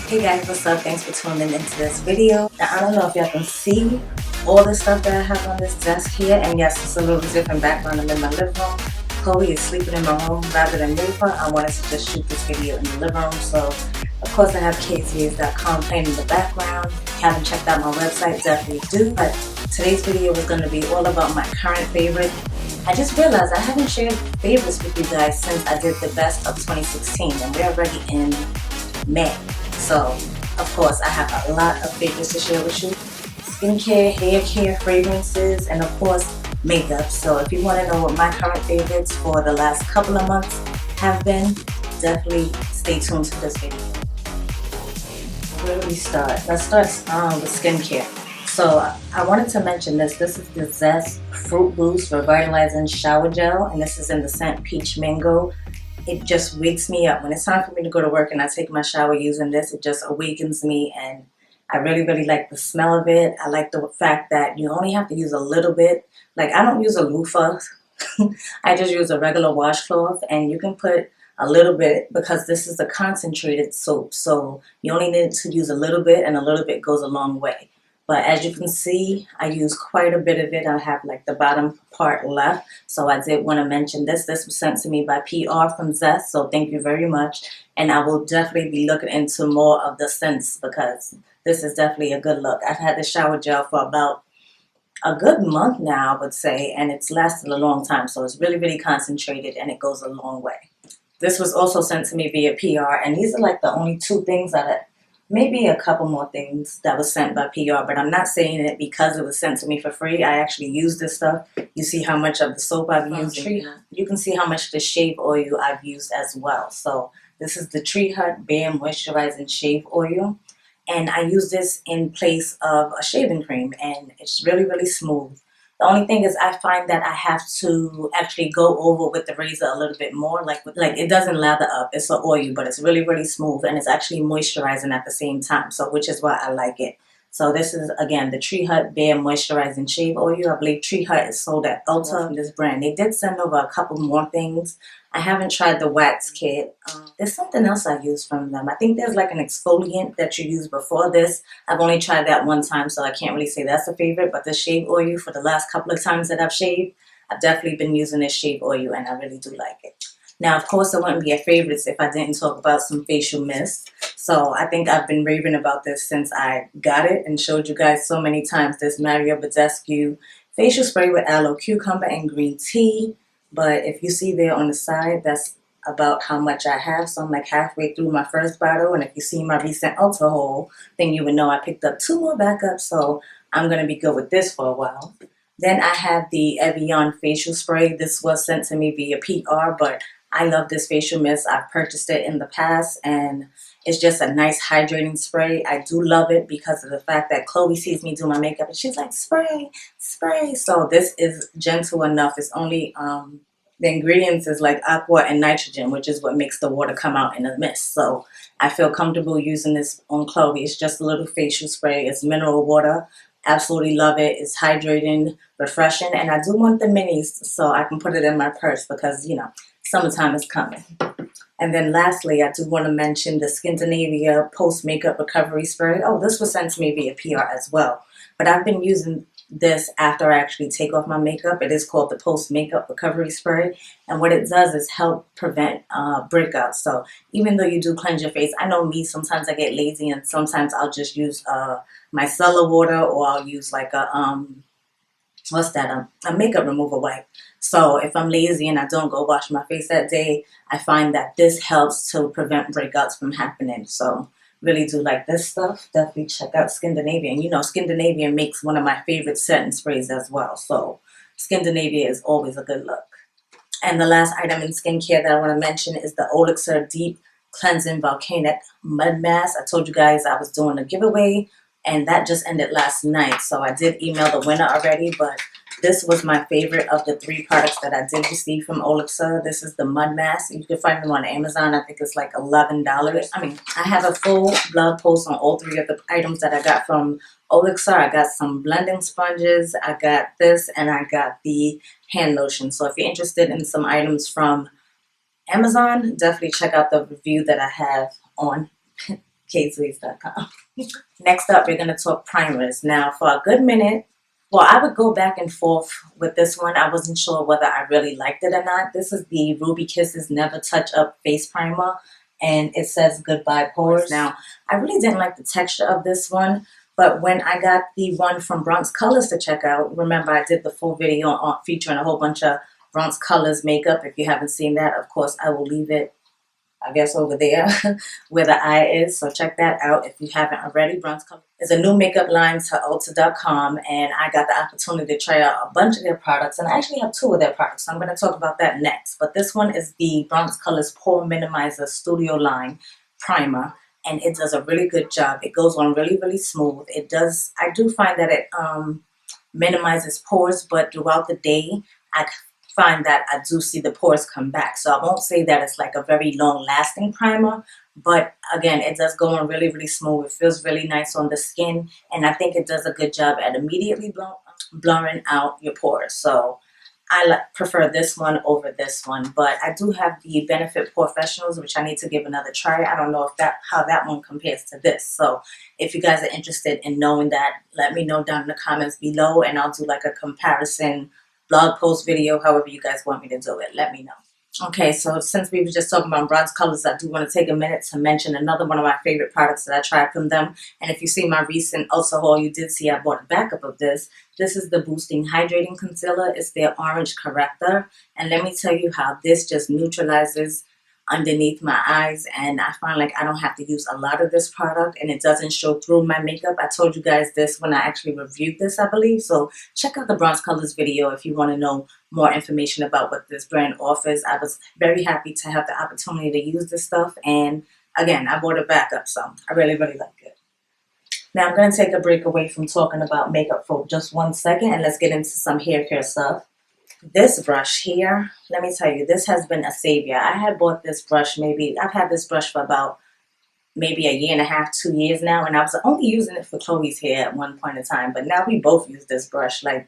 Hey guys, what's up? Thanks for tuning into this video. Now, I don't know if y'all can see all the stuff that I have on this desk here, and yes, it's a little different background. I'm in my living room. Chloe is sleeping in my room. Rather than move her, I wanted to just shoot this video in the living room. So, of course, I have KTAs.com playing in the background. If you haven't checked out my website, definitely do. But today's video is going to be all about my current favorite. I just realized I haven't shared favorites with you guys since I did the best of 2016, and we're already in May. So, of course, I have a lot of favorites to share with you. Skincare, hair care, fragrances, and of course, makeup. So if you want to know what my current favorites for the last couple of months have been, definitely stay tuned to this video. Where do we start? Let's start with skincare. So I wanted to mention this. This is the Zest Fruit Boost Revitalizing Shower Gel, and this is in the scent Peach Mango. It just wakes me up. When it's time for me to go to work and I take my shower using this, it just awakens me, and I really like the smell of it. I like the fact that you only have to use a little bit. Like, I don't use a loofah. I just use a regular washcloth, and you can put a little bit because this is a concentrated soap. So you only need to use a little bit, and a little bit goes a long way. But as you can see, I use quite a bit of it. I have like the bottom part left. So I did want to mention this. This was sent to me by PR from Zest. So thank you very much. And I will definitely be looking into more of the scents because this is definitely a good look. I've had the shower gel for about a good month now, I would say. And it's lasted a long time. So it's really concentrated, and it goes a long way. This was also sent to me via PR. And these are like the only two things that maybe a couple more things that was sent by PR, but I'm not saying it because it was sent to me for free. I actually use this stuff. You see how much of the soap I've used. You can see how much the shave oil I've used as well. So this is the Tree Hut Bare Moisturizing Shave Oil. And I use this in place of a shaving cream, and it's really smooth. The only thing is I find that I have to actually go over with the razor a little bit more. Like it doesn't lather up. It's an oil, but it's really smooth, and it's actually moisturizing at the same time. So which is why I like it. So this is, again, the Tree Hut Bare Moisturizing Shave Oil. I believe Tree Hut is sold at Ulta from this brand. They did send over a couple more things. I haven't tried the wax kit. There's something else I use from them. I think there's like an exfoliant that you use before this. I've only tried that one time, so I can't really say that's a favorite. But the shave oil, for the last couple of times that I've shaved, I've definitely been using this shave oil, and I really do like it. Now, of course, it wouldn't be a favorites if I didn't talk about some facial mist. So I think I've been raving about this since I got it and showed you guys so many times. This Badescu facial spray with aloe, cucumber, and green tea. But if you see there on the side, that's about how much I have. So I'm like halfway through my first bottle. And if you see my recent Ulta haul, then you would know I picked up 2 more backups. So I'm going to be good with this for a while. Then I have the Evian facial spray. This was sent to me via PR, but I love this facial mist. I've purchased it in the past, and it's just a nice hydrating spray. I do love it because of the fact that Chloe sees me do my makeup, and she's like, spray, spray. So this is gentle enough. It's only, the ingredients is like aqua and nitrogen, which is what makes the water come out in a mist. So I feel comfortable using this on Chloe. It's just a little facial spray. It's mineral water. Absolutely love it. It's hydrating, refreshing, and I do want the minis so I can put it in my purse because, you know, summertime is coming. And then lastly, I do want to mention the Skindinavia Post Makeup Recovery Spray. Oh, this was sent to me via PR as well. But I've been using this after I actually take off my makeup. It is called the Post Makeup Recovery Spray. And what it does is help prevent breakouts. So even though you do cleanse your face, I know me, sometimes I get lazy, and sometimes I'll just use micellar water, or I'll use like a a makeup remover wipe. So if I'm lazy and I don't go wash my face that day, I find that this helps to prevent breakouts from happening. So really do like this stuff. Definitely check out Skindinavia. And you know, Skindinavia makes one of my favorite setting sprays as well. So Skindinavia is always a good look. And the last item in skincare that I want to mention is the Elixir Deep Cleansing Volcanic Mud Mask. I told you guys I was doing a giveaway, and that just ended last night. So I did email the winner already, but this was my favorite of the 3 products that I did receive from Elixir. This is the Mud Mask. You can find them on Amazon. I think it's like $11. I mean, I have a full blog post on all 3 of the items that I got from Elixir. I got some blending sponges, I got this, and I got the hand lotion. So if you're interested in some items from Amazon, definitely check out the review that I have on ksweets.com. Next up, we're going to talk primers. Now, for a good minute, well, I would go back and forth with this one. I wasn't sure whether I really liked it or not. This is the Ruby Kisses Never Touch Up Face Primer, and it says Goodbye Pores. Now, I really didn't like the texture of this one, but when I got the one from Bronx Colors to check out, remember I did the full video on featuring a whole bunch of Bronx Colors makeup. If you haven't seen that, of course, I will leave it, I guess, over there where the eye is. So check that out if you haven't already. Bronze Color is a new makeup line to Ulta.com, and I got the opportunity to try out a bunch of their products, and I actually have 2 of their products, so I'm going to talk about that next. But this one is the Bronze Colors Pore Minimizer Studio Line Primer, and it does a really good job. It goes on really, really smooth. It does, I do find that it minimizes pores, but throughout the day, I find that I do see the pores come back. So I won't say that it's like a very long lasting primer, but again, it does go on really, really smooth. It feels really nice on the skin, and I think it does a good job at immediately blurring out your pores. So I prefer this one over this one, but I do have the Benefit Professionals, which I need to give another try. I don't know if how that one compares to this. So if you guys are interested in knowing that, let me know down in the comments below, and I'll do like a comparison blog post video, however you guys want me to do it. Let me know. Okay, so since we were just talking about Bronze Colors, I do want to take a minute to mention another one of my favorite products that I tried from them. And if you see my recent Ulta haul, you did see I bought a backup of this. This is the Boosting Hydrating Concealer. It's their Orange Corrector. And let me tell you how this just neutralizes underneath my eyes, and I find like I don't have to use a lot of this product, and it doesn't show through my makeup. I told you guys this when I actually reviewed this, I believe. So check out the Bronze Colors video if you want to know more information about what this brand offers. I was very happy to have the opportunity to use this stuff, and again, I bought a backup, so I really, really like it. Now I'm going to take a break away from talking about makeup for just 1 second, and let's get into some hair care stuff. This brush here, let me tell you, this has been a savior. I had bought this brush I've had this brush for about maybe a year and a half, 2 years now, and I was only using it for Chloe's hair at one point in time, but now we both use this brush. Like,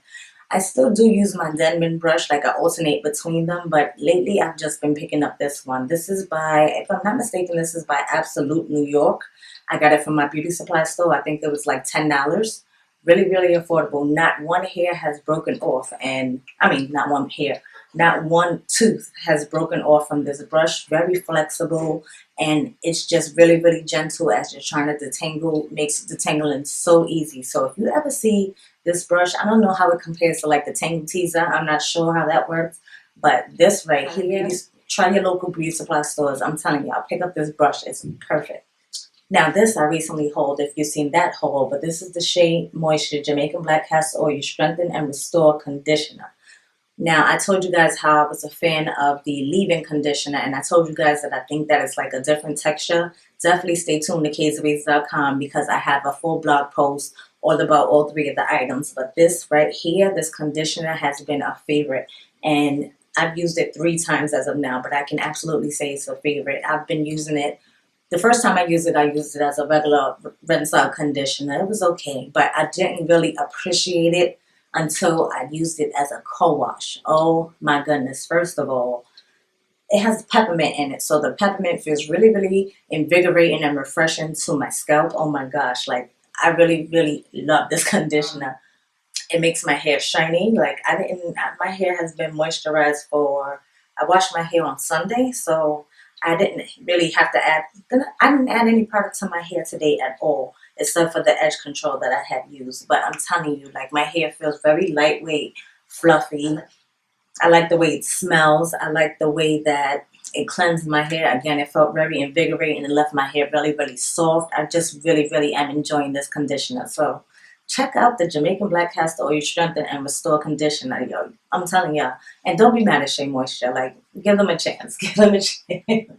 I still do use my Denman brush, like I alternate between them, but lately I've just been picking up this one. This is by, if I'm not mistaken, this is by Absolute New York. I got it from my beauty supply store. I think it was like $10. Really, really affordable. Not one hair has broken off, and I mean, not one hair, not one tooth has broken off from this brush. Very flexible, and it's just really, really gentle as you're trying to detangle. Makes detangling so easy. So if you ever see this brush, I don't know how it compares to like the Tangle Teaser. I'm not sure how that works, but this right here, try your local beauty supply stores. I'm telling y'all, pick up this brush. It's perfect. Now this I recently hauled, if you've seen that haul, but this is the Shea Moisture Jamaican Black Castor Oil Strengthen and Restore Conditioner. Now I told you guys how I was a fan of the leave-in conditioner, and I told you guys that I think that it's like a different texture. Definitely stay tuned to ksweets.com because I have a full blog post all about all 3 of the items. But this right here, this conditioner has been a favorite, and I've used it 3 times as of now, but I can absolutely say it's a favorite. I've been using it. The first time I used it as a regular rinse out conditioner. It was okay, but I didn't really appreciate it until I used it as a co-wash. Oh my goodness. First of all, it has peppermint in it, so the peppermint feels really, really invigorating and refreshing to my scalp. Oh my gosh, like I really, really love this conditioner. It makes my hair shiny. Like my hair has been moisturized I washed my hair on Sunday, so I didn't really have to I didn't add any product to my hair today at all, except for the edge control that I had used. But I'm telling you, like, my hair feels very lightweight, fluffy. I like the way it smells. I like the way that it cleansed my hair. Again, it felt very invigorating and left my hair really, really soft. I just really, really am enjoying this conditioner. So check out the Jamaican Black Castor Oil Strengthen and Restore Conditioner, yo. I'm telling y'all. And don't be mad at Shea Moisture. Like, give them a chance. Give them a chance.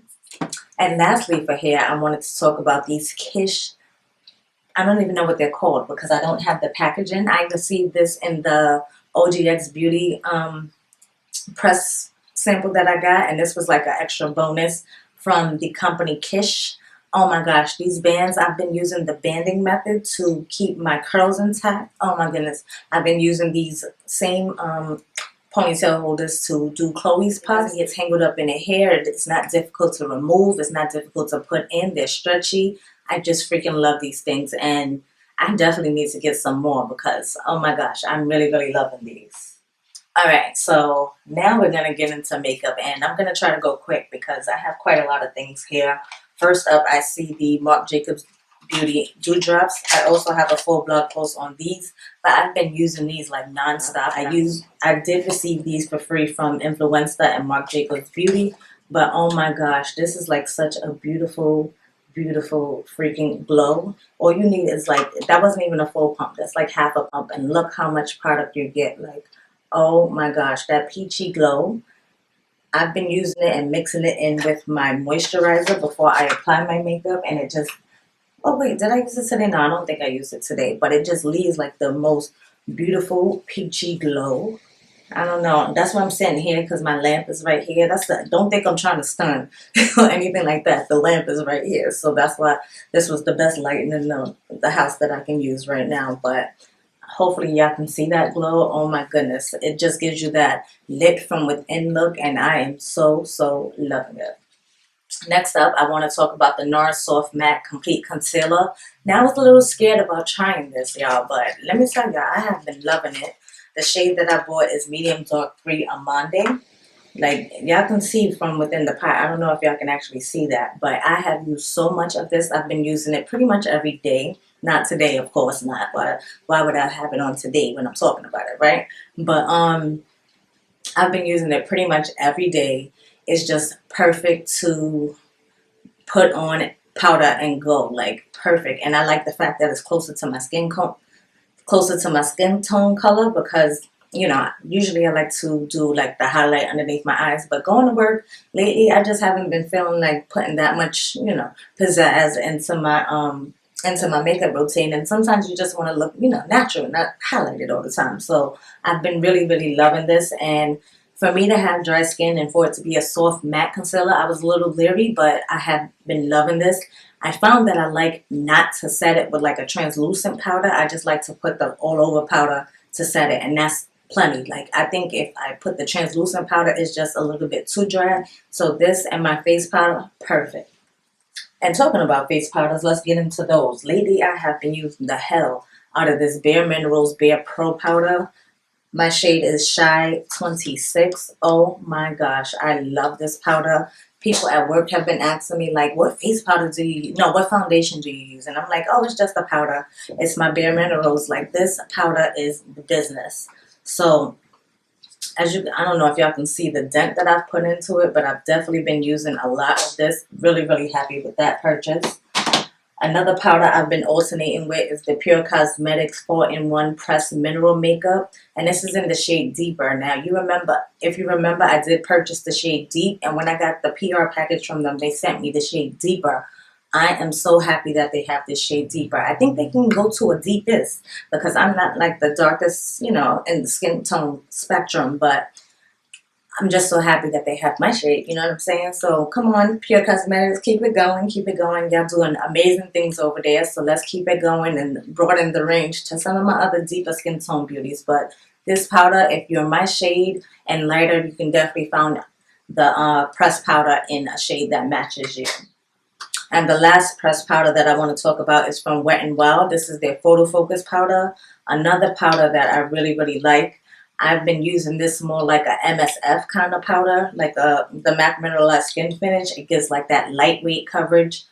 And lastly, for hair, I wanted to talk about these Kish. I don't even know what they're called because I don't have the packaging. I received this in the OGX Beauty press sample that I got, and this was like an extra bonus from the company Kish. Oh my gosh, these bands, I've been using the banding method to keep my curls intact. Oh my goodness, I've been using these same ponytail holders to do Chloe's puffs. It gets tangled up in her hair. It's not difficult to remove. It's not difficult to put in. They're stretchy. I just freaking love these things, and I definitely need to get some more because, oh my gosh, I'm really, really loving these. Alright, so now we're going to get into makeup, and I'm going to try to go quick because I have quite a lot of things here. First up, I see the Marc Jacobs Beauty Dewdrops. I also have a full blog post on these, but I've been using these like non-stop. I did receive these for free from Influenza and Marc Jacobs Beauty, but oh my gosh, this is like such a beautiful, beautiful freaking glow. All you need is like, that wasn't even a full pump, that's like half a pump, and look how much product you get. Like, oh my gosh, that peachy glow. I've been using it and mixing it in with my moisturizer before I apply my makeup, and it just, oh wait, did I use it today? No, I don't think I used it today, but it just leaves like the most beautiful peachy glow. I don't know. That's why I'm sitting here, because my lamp is right here. Don't think I'm trying to stun or anything like that. The lamp is right here. So that's why this was the best lighting in the house that I can use right now. But hopefully y'all can see that glow. Oh my goodness. It just gives you that lit from within look, and I am so, so loving it. Next up, I want to talk about the NARS Soft Matte Complete Concealer. Now, I was a little scared about trying this, y'all, but let me tell y'all, I have been loving it. The shade that I bought is Medium Dark 3 Amande. Like, y'all can see from within the pot. I don't know if y'all can actually see that, but I have used so much of this. I've been using it pretty much every day. Not today, of course not, but why would I have it on today when I'm talking about it, right? But I've been using it pretty much every day. It's just perfect to put on powder and go, like perfect. And I like the fact that it's closer to my skin tone color, because you know, usually I like to do like the highlight underneath my eyes, but going to work lately, I just haven't been feeling like putting that much, you know, pizzazz into my makeup routine. And sometimes you just want to look, you know, natural, not highlighted all the time. So I've been really, really loving this. And for me to have dry skin and for it to be a soft matte concealer, I was a little leery, but I have been loving this. I found that I like not to set it with like a translucent powder. I just like to put the all over powder to set it, and that's plenty. Like, I think if I put the translucent powder, it's just a little bit too dry. So this and my face powder, perfect. And talking about face powders, let's get into those. Lately, I have been using the hell out of this Bareminerals Be Pro powder. My shade is Shy 26. Oh my gosh, I love this powder. People at work have been asking me, like, what face powder do you use? No, what foundation do you use? And I'm like, oh, it's just a powder. It's my Bareminerals. Like, this powder is the business. So, I don't know if y'all can see the dent that I've put into it, but I've definitely been using a lot of this. Really, really happy with that purchase. Another powder I've been alternating with is the Pure Cosmetics 4-in-1 Pressed Mineral Makeup. And this is in the shade Deeper. Now, if you remember, I did purchase the shade Deep. And when I got the PR package from them, they sent me the shade Deeper. I am so happy that they have this shade Deeper. I think they can go to a deepest, because I'm not like the darkest, you know, in the skin tone spectrum. But I'm just so happy that they have my shade, you know what I'm saying? So come on, Pure Cosmetics, keep it going, keep it going. Y'all doing amazing things over there, so let's keep it going and broaden the range to some of my other deeper skin tone beauties. But this powder, if you're my shade and lighter, you can definitely find the pressed powder in a shade that matches you. And the last pressed powder that I want to talk about is from Wet n Wild. This is their Photo Focus powder, another powder that I really, really like. I've been using this more like a MSF kind of powder, like the MAC Mineralized Skin Finish. It gives like that lightweight coverage.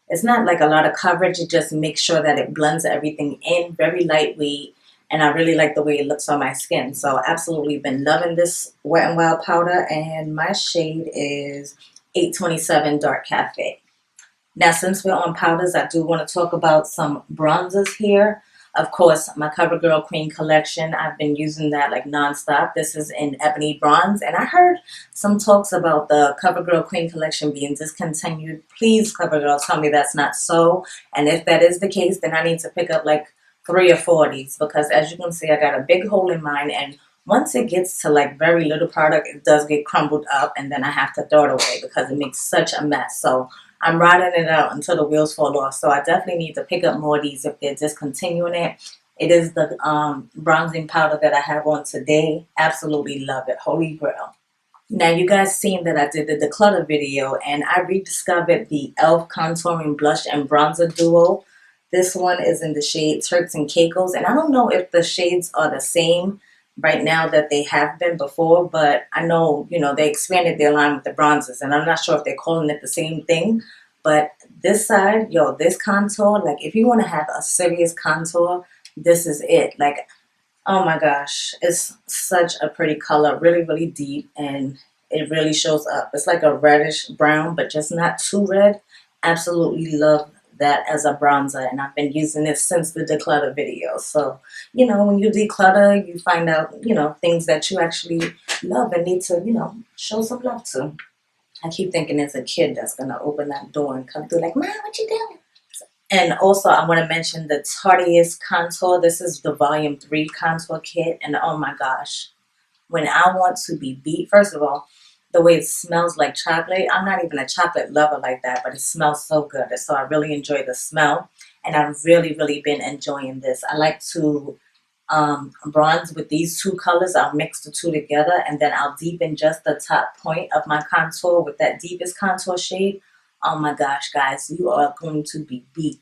It's not like a lot of coverage. It just makes sure that it blends everything in, very lightweight. And I really like the way it looks on my skin. So absolutely been loving this Wet n Wild powder. And my shade is 827 Dark Cafe. Now, since we're on powders, I do want to talk about some bronzers here. Of course, my CoverGirl Queen collection, I've been using that like nonstop. This is in Ebony Bronze. And I heard some talks about the CoverGirl Queen collection being discontinued. Please, CoverGirl, tell me that's not so. And if that is the case, then I need to pick up like 3 or 4 of these. Because as you can see, I got a big hole in mine. And once it gets to like very little product, it does get crumbled up. And then I have to throw it away because it makes such a mess. So I'm riding it out until the wheels fall off. So I definitely need to pick up more of these if they're discontinuing it. It is the bronzing powder that I have on today. Absolutely love it. Holy grail. Now you guys seen that I did the declutter video and I rediscovered the e.l.f. Contouring Blush and Bronzer Duo. This one is in the shade Turks and Caicos, and I don't know if the shades are the same right now that they have been before, but I know, you know, they expanded their line with the bronzes, and I'm not sure if they're calling it the same thing, but this side, yo, this contour, like if you want to have a serious contour, this is it. Like, oh my gosh, it's such a pretty color, really, really deep, and it really shows up. It's like a reddish brown, but just not too red. Absolutely love that as a bronzer, and I've been using it since the declutter video. So, you know, when you declutter, you find out, you know, things that you actually love and need to, you know, show some love to. I keep thinking it's a kid that's going to open that door and come through like, Mom, what you doing? And also, I want to mention the Tarteist Contour. This is the Volume 3 Contour Kit. And oh my gosh, when I want to be beat, first of all, the way it smells like chocolate. I'm not even a chocolate lover like that, but it smells so good. So I really enjoy the smell. And I've really, really been enjoying this. I like to bronze with these two colors. I'll mix the two together, and then I'll deepen just the top point of my contour with that deepest contour shade. Oh my gosh, guys, you are going to be beat.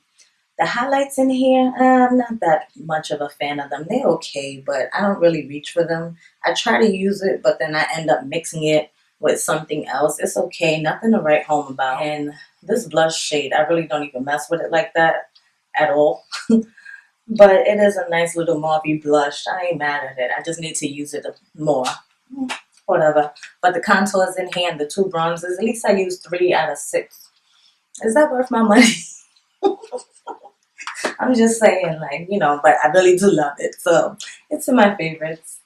The highlights in here, I'm not that much of a fan of them. They're okay, but I don't really reach for them. I try to use it, but then I end up mixing it with something else. It's okay, nothing to write home about. And this blush shade, I really don't even mess with it like that at all. But it is a nice little mauvey blush. I ain't mad at it. I just need to use it more. Whatever. But the contours in here and the two bronzes, at least I used 3 out of 6. Is that worth my money? I'm just saying, like, you know, but I really do love it. So it's in my favorites.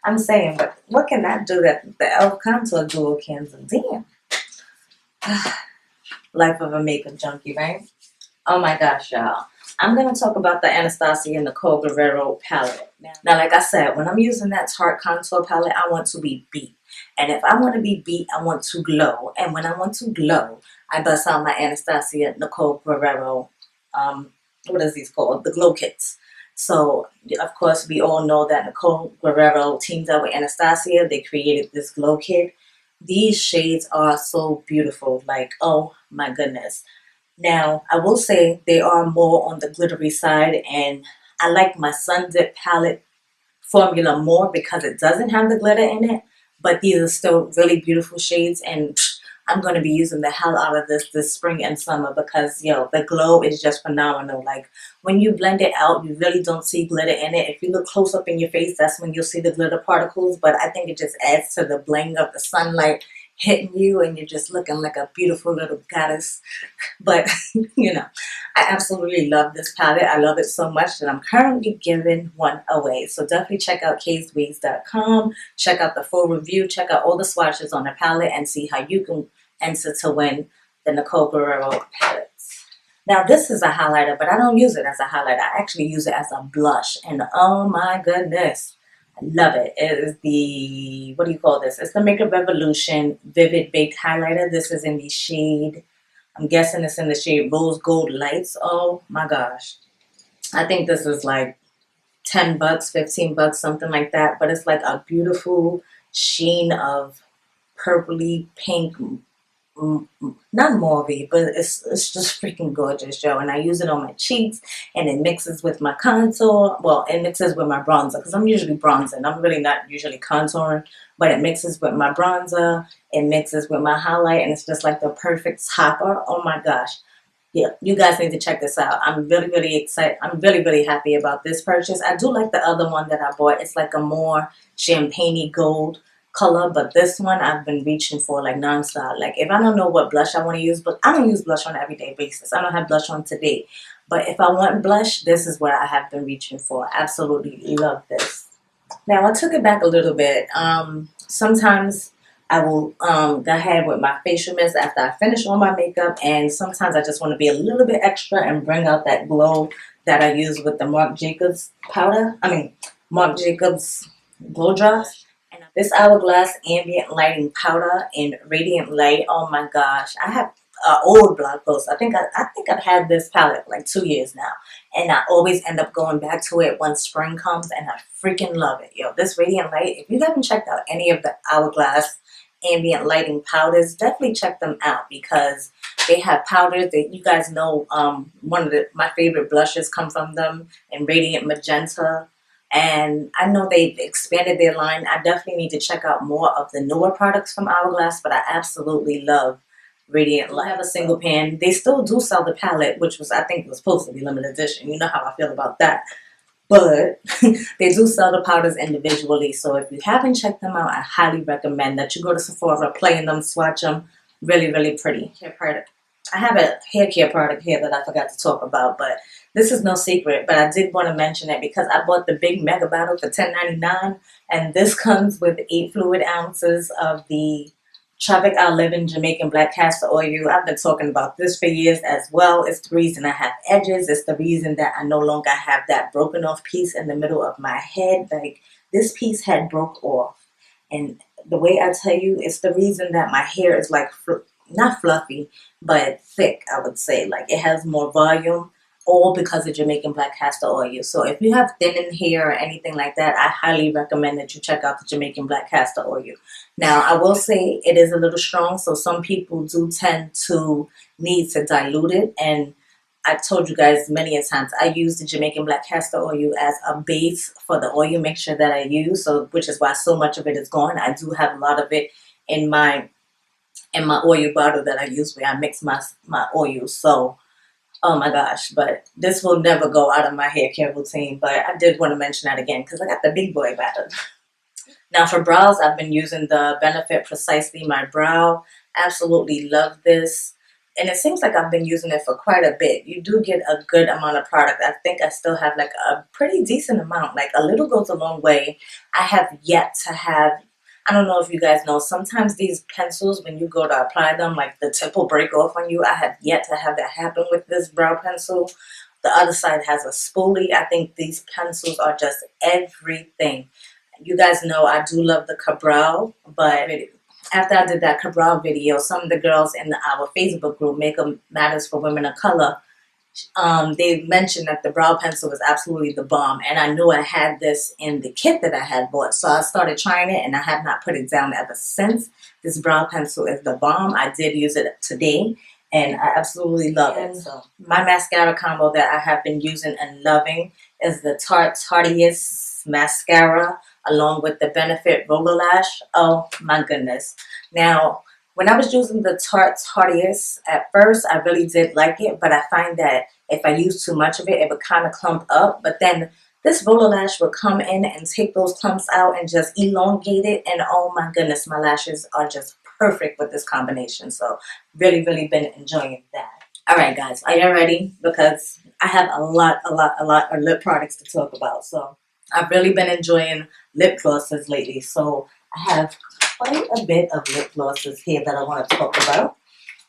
I'm saying, but what can I do that the e.l.f. Contour Duo can do? Damn. Life of a makeup junkie, right? Oh my gosh, y'all. I'm going to talk about the Anastacio Nicole Guerrero palette. Now, like I said, when I'm using that Tarte contour palette, I want to be beat. And if I want to be beat, I want to glow. And when I want to glow, I bust out my Anastacio Nicole Guerrero, what is these called? The glow kits. So, of course, we all know that Nicole Guerrero teamed up with Anastacia. They created this glow kit. These shades are so beautiful. Like, oh my goodness. Now, I will say they are more on the glittery side, and I like my Sun Dip palette formula more because it doesn't have the glitter in it, but these are still really beautiful shades, and I'm going to be using the hell out of this spring and summer because, yo, the glow is just phenomenal. Like, when you blend it out, you really don't see glitter in it. If you look close up in your face, that's when you'll see the glitter particles, but I think it just adds to the bling of the sunlight hitting you, and you're just looking like a beautiful little goddess. But, you know, I absolutely love this palette. I love it so much that I'm currently giving one away. So definitely check out kayswigs.com. Check out the full review. Check out all the swatches on the palette and see how you can enter to win the Nicole Guerrero palettes. Now, this is a highlighter, but I don't use it as a highlighter. I actually use it as a blush. And oh my goodness, I love it. It is the, what do you call this? It's the Makeup Revolution Vivid Baked Highlighter. This is in the shade, I'm guessing it's in the shade Rose Gold Lights. Oh my gosh. I think this is like 10 bucks, 15 bucks, something like that. But it's like a beautiful sheen of purpley pink, not mauve, but it's just freaking gorgeous, yo. And I use it on my cheeks, and it mixes with my contour. Well, it mixes with my bronzer because I'm usually bronzing. I'm really not usually contouring, but it mixes with my bronzer. It mixes with my highlight, and it's just like the perfect topper. Oh my gosh. Yeah, you guys need to check this out. I'm really, really excited. I'm really, really happy about this purchase. I do like the other one that I bought. It's like a more champagne-y gold color, but this one I've been reaching for like nonstop. Like, if I don't know what blush I want to use, but I don't use blush on an everyday basis. I don't have blush on today. But if I want blush, this is what I have been reaching for. Absolutely love this. Now, I took it back a little bit. Sometimes I will go ahead with my facial mist after I finish all my makeup, and sometimes I just want to be a little bit extra and bring out that glow that I use with the Marc Jacobs powder. Marc Jacobs glow drops. And this Hourglass Ambient Lighting Powder in Radiant Light. Oh my gosh, I have old Black Opium. I think I've had this palette for like 2 years now, and I always end up going back to it when spring comes, and I freaking love it. Yo, this Radiant Light. If you haven't checked out any of the Hourglass Ambient lighting powders. Definitely check them out because they have powders that you guys know. One of my favorite blushes come from them in Radiant Magenta. And I know they've expanded their line. I definitely need to check out more of the newer products from Hourglass, but I absolutely love Radiant Light. I have a single pan. They still do sell the palette, which was, I think, was supposed to be limited edition. You know how I feel about that. But they do sell the powders individually. So if you haven't checked them out, I highly recommend that you go to Sephora, play in them, swatch them. Really, really pretty. Hair product. I have a hair care product here that I forgot to talk about, but this is no secret. But I did want to mention it because I bought the big mega bottle for $10.99, and this comes with 8 fluid ounces of the Tropic Living Jamaican Black Castor Oil. I've been talking about this for years as well. It's the reason I have edges. It's the reason that I no longer have that broken off piece in the middle of my head. Like, this piece had broke off. And the way I tell you, it's the reason that my hair is like, not fluffy, but thick, I would say. Like, it has more volume, all because of Jamaican Black Castor Oil. So if you have thinning hair or anything like that, I highly recommend that you check out the Jamaican Black Castor Oil. Now, I will say it is a little strong, so some people do tend to need to dilute it. And I told you guys many a times, I use the Jamaican Black Castor Oil as a base for the oil mixture that I use, so which is why so much of it is gone. I do have a lot of it in my oil bottle that I use where I mix my oils. So, oh my gosh, but this will never go out of my hair care routine. But I did want to mention that again because I got the big boy bottle. Now for brows, I've been using the Benefit Precisely My Brow. Absolutely love this. And it seems like I've been using it for quite a bit. You do get a good amount of product. I think I still have like a pretty decent amount. Like, a little goes a long way. I have yet to have, I don't know if you guys know, sometimes these pencils, when you go to apply them, like the tip will break off on you. I have yet to have that happen with this brow pencil. The other side has a spoolie. I think these pencils are just everything. You guys know I do love the Cabral, but after I did that Cabral video, some of the girls in our Facebook group, Makeup Matters for Women of Color, they mentioned that the brow pencil was absolutely the bomb. And I knew I had this in the kit that I had bought. So I started trying it, and I have not put it down ever since. This brow pencil is the bomb. I did use it today, and I absolutely love it. So my mascara combo that I have been using and loving is the Tarte Tarteist mascara along with the Benefit Roller Lash. Oh my goodness. Now, when I was using the Tarte Tarteist, at first I really did like it, but I find that if I use too much of it, it would kind of clump up. But then this roller lash would come in and take those clumps out and just elongate it. And oh my goodness, my lashes are just perfect with this combination. So really, really been enjoying that. All right, guys, are you ready? Because I have a lot of lip products to talk about. So I've really been enjoying lip glosses lately. So I have quite a bit of lip glosses here that I want to talk about,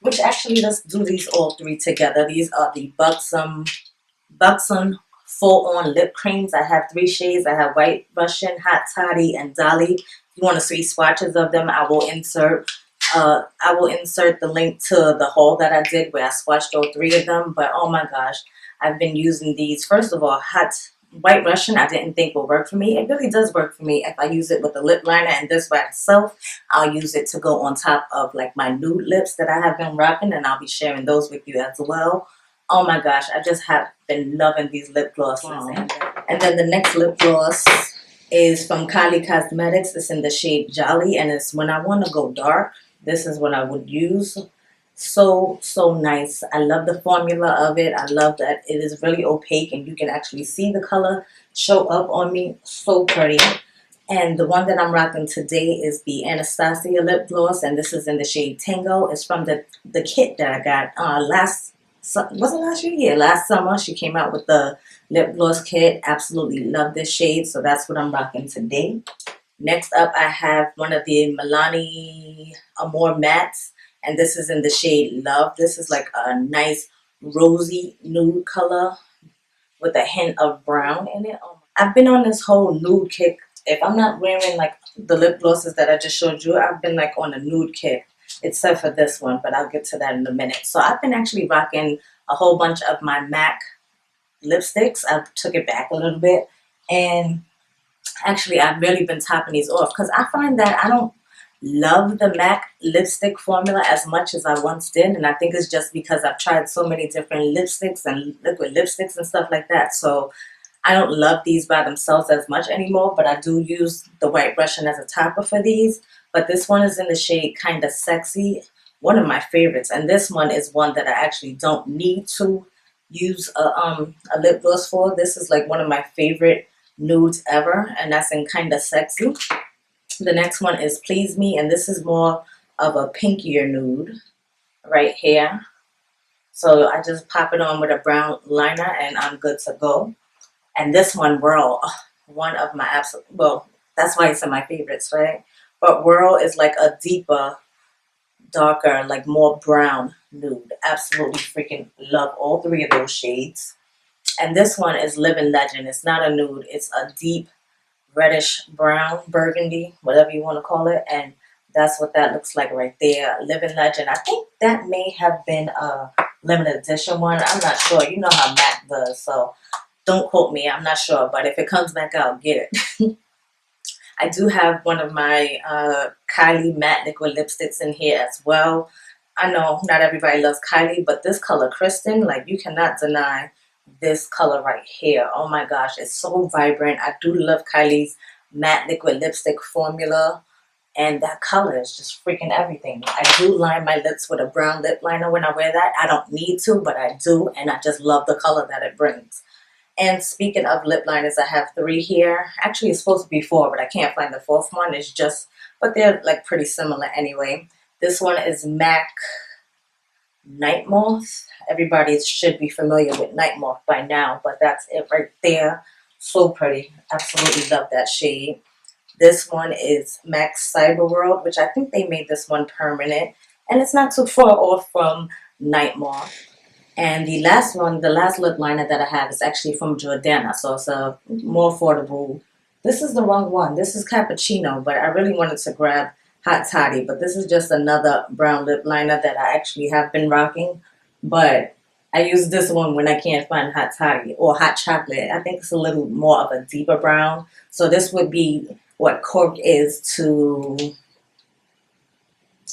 which actually, let's do these all three together. These are the Buxom Full On Lip Creams. I have 3 shades. I have White Russian, Hot Toddy, and Dolly. If you want to see swatches of them, I will insert the link to the haul that I did where I swatched all 3 of them. But oh my gosh, I've been using these. First of all, White Russian, I didn't think would work for me. It really does work for me if I use it with a lip liner, and this by itself, I'll use it to go on top of like my nude lips that I have been rocking, and I'll be sharing those with you as well. Oh my gosh, I just have been loving these lip glosses. And then the next lip gloss is from Kylie Cosmetics. It's in the shade Jolly, and it's when I want to go dark. This is what I would use. So nice. I love the formula of it. I love that it is really opaque and you can actually see the color show up on me. So pretty. And the one that I'm rocking today is the Anastacio Lip Gloss, and this is in the shade Tango. It's from the kit that I got was it last year? Yeah, last summer she came out with the lip gloss kit. Absolutely love this shade, so that's what I'm rocking today. Next up, I have one of the Milani Amore Mattes, and this is in the shade Love. This is like a nice rosy nude color with a hint of brown in it. I've been on this whole nude kick. If I'm not wearing like the lip glosses that I just showed you, I've been like on a nude kick, except for this one, but I'll get to that in a minute. So I've been actually rocking a whole bunch of my MAC lipsticks. I took it back a little bit, and actually I've really been topping these off because I find that love the MAC lipstick formula as much as I once did, and I think it's just because I've tried so many different lipsticks and liquid lipsticks and stuff like that. So I don't love these by themselves as much anymore, but I do use the white Russian as a topper for these. But this one is in the shade Kinda Sexy, one of my favorites. And this one is one that I actually don't need to use a lip gloss for. This is like one of my favorite nudes ever, and that's in Kinda Sexy. The next one is Please Me, and this is more of a pinkier nude right here. So I just pop it on with a brown liner and I'm good to go. And this one, Whirl, one of my absolute, well, that's why it's in my favorites, right? But Whirl is like a deeper, darker, like more brown nude. Absolutely freaking love all three of those shades. And this one is Living Legend. It's not a nude. It's a deep reddish brown, burgundy, whatever you want to call it. And that's what that looks like right there. Living Legend. I think that may have been a limited edition one. I'm not sure. You know how MAC does. So don't quote me. I'm not sure. But if it comes back out, get it. I do have one of my Kylie matte liquid lipsticks in here as well. I know not everybody loves Kylie, but this color, Kristen, like you cannot deny this color right here. Oh my gosh, it's so vibrant. I do love Kylie's matte liquid lipstick formula, and that color is just freaking everything. I do line my lips with a brown lip liner when I wear that. I don't need to, but I do, and I just love the color that it brings. And speaking of lip liners, I have 3 here. Actually, it's supposed to be 4, but I can't find the 4th one. It's just, but they're like pretty similar anyway. This one is MAC Night Moth. Everybody should be familiar with Night Moth by now, but that's it right there. So pretty. Absolutely love that shade. This one is MAC Cyber World, which I think they made this one permanent, and it's not too far off from Night Moth. And the last one, the last lip liner that I have is actually from Jordana, so it's a more affordable. This is the wrong one. This is Cappuccino, but I really wanted to grab Hot Toddy, but this is just another brown lip liner that I actually have been rocking. But I use this one when I can't find Hot Toddy or Hot Chocolate. I think it's a little more of a deeper brown. So this would be what Cork is to,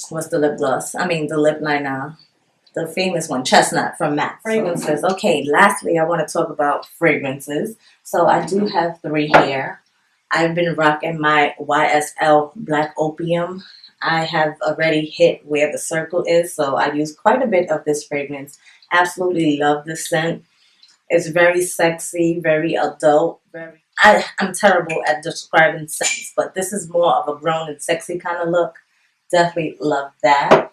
what's the lip gloss? I mean the lip liner. The famous one, Chestnut from MAC. Fragrances. Okay, lastly, I want to talk about fragrances. So I do have 3 here. I've been rocking my YSL Black Opium. I have already hit where the circle is, so I use quite a bit of this fragrance. Absolutely love this scent. It's very sexy, very adult. I'm terrible at describing scents, but this is more of a grown and sexy kind of look. Definitely love that.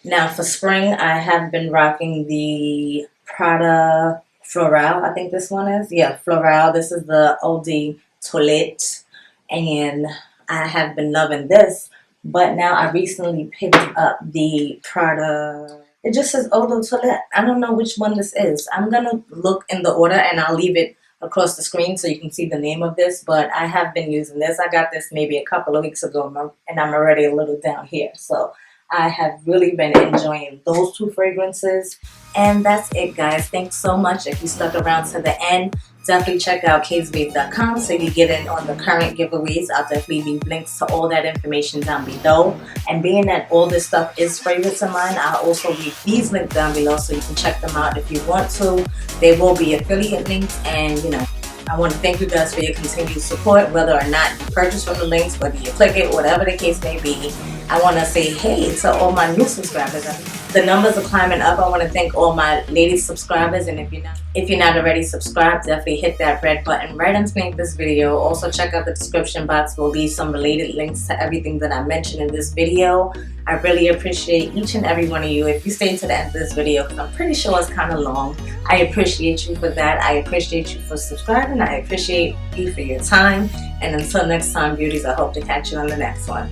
Now for spring, I have been rocking the Prada Floral. I think this one is. Yeah, Floral. This is the Eau de Toilette. And I have been loving this. But now I recently picked up the Prada. It just says Eau de Toilette. I don't know which one this is. I'm going to look in the order and I'll leave it across the screen so you can see the name of this. But I have been using this. I got this maybe a couple of weeks ago and I'm already a little down here. So I have really been enjoying those 2 fragrances. And that's it, guys. Thanks so much. If you stuck around to the end, definitely check out kaysbabe.com so you get in on the current giveaways. I'll definitely leave links to all that information down below. And being that all this stuff is favorites of mine, I'll also leave these links down below so you can check them out if you want to. They will be affiliate links, and you know, I want to thank you guys for your continued support, whether or not you purchase from the links, whether you click it, whatever the case may be. I want to say hey to all my new subscribers. The numbers are climbing up. I want to thank all my lady subscribers, and if you're not already subscribed, definitely hit that red button right underneath this video. Also check out the description box. We'll leave some related links to everything that I mentioned in this video. I really appreciate each and every one of you. If you stay to the end of this video, because I'm pretty sure it's kind of long, I appreciate you for that. I appreciate you for subscribing. I appreciate you for your time. And until next time, beauties, I hope to catch you on the next one.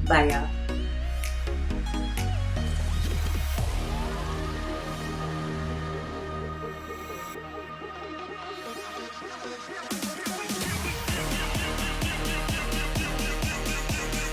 Bye, y'all.